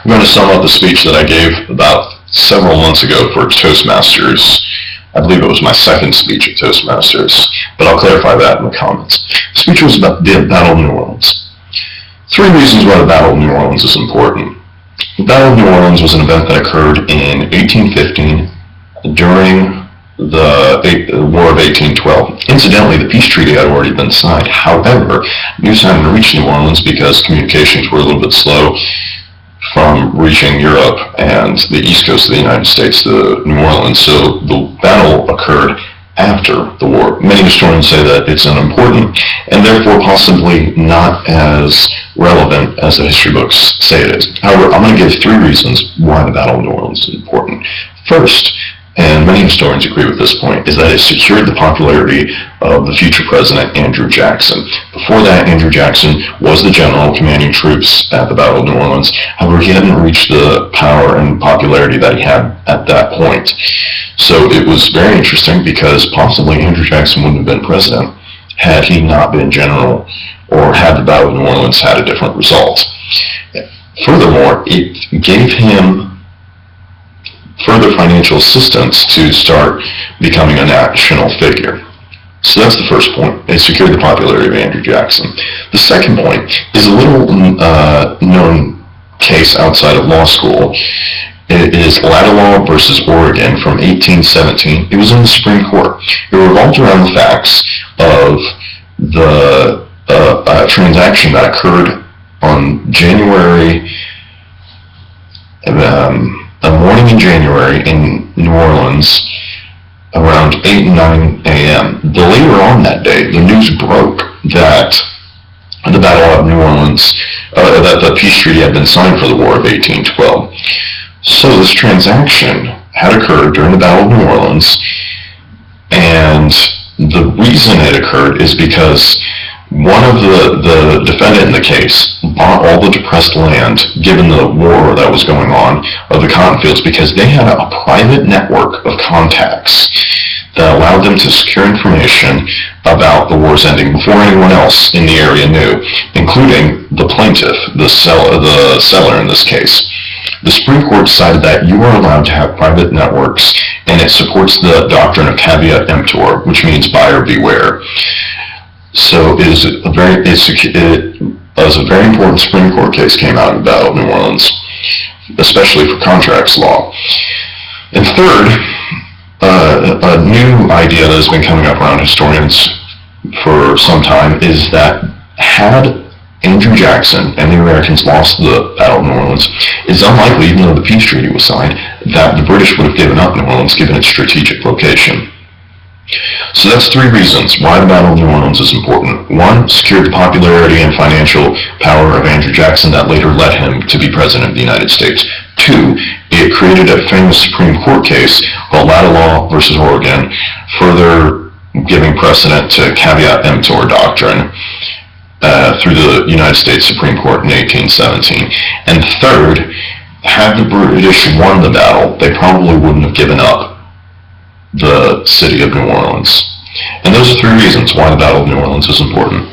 I'm going to sum up the speech that I gave about several months ago for Toastmasters. I believe it was my second speech at Toastmasters, but I'll clarify that in the comments. The speech was about the Battle of New Orleans. 3 reasons why the Battle of New Orleans is important. The Battle of New Orleans was an event that occurred in 1815 during the War of 1812. Incidentally, the peace treaty had already been signed. However, news hadn't reached New Orleans because communications were a little bit slow from reaching Europe and the east coast of the United States to New Orleans. So the battle occurred after the war. Many historians say that it's unimportant and therefore possibly not as relevant as the history books say it is. However, I'm going to give 3 reasons why the Battle of New Orleans is important. First, and many historians agree with this point, is that it secured the popularity of the future president, Andrew Jackson. Before that, Andrew Jackson was the general commanding troops at the Battle of New Orleans. However, he hadn't reached the power and popularity that he had at that point. So it was very interesting because possibly Andrew Jackson wouldn't have been president had he not been general, or had the Battle of New Orleans had a different result. Furthermore, it gave him further financial assistance to start becoming a national figure. So that's the first point. It secured the popularity of Andrew Jackson. The second point is a little known case outside of law school. It is Lattilaw versus Oregon from 1817. It was in the Supreme Court. It revolved around the facts of the transaction that occurred on January, a morning in January in New Orleans around 8 and 9 a.m. Later on that day, the news broke that the Battle of New Orleans, that the peace treaty had been signed for the War of 1812. So this transaction had occurred during the Battle of New Orleans, and the reason it occurred is because one of the defendant in the case bought all the depressed land, given the war that was going on, of the cotton fields, because they had a private network of contacts that allowed them to secure information about the war's ending before anyone else in the area knew, including the plaintiff, the seller in this case. The Supreme Court decided that you are allowed to have private networks, and it supports the doctrine of caveat emptor, which means buyer beware. So it was a very important Supreme Court case came out of the Battle of New Orleans, especially for contracts law. And third, a new idea that has been coming up around historians for some time is that had Andrew Jackson and the Americans lost the Battle of New Orleans, it's unlikely, even though the peace treaty was signed, that the British would have given up New Orleans given its strategic location. So that's 3 reasons why the Battle of New Orleans is important. 1, secured the popularity and financial power of Andrew Jackson that later led him to be president of the United States. 2, it created a famous Supreme Court case called Lattilaw versus Oregon, further giving precedent to caveat emptor doctrine through the United States Supreme Court in 1817. And 3rd, had the British won the battle, they probably wouldn't have given up the city of New Orleans. And those are 3 reasons why the Battle of New Orleans is important.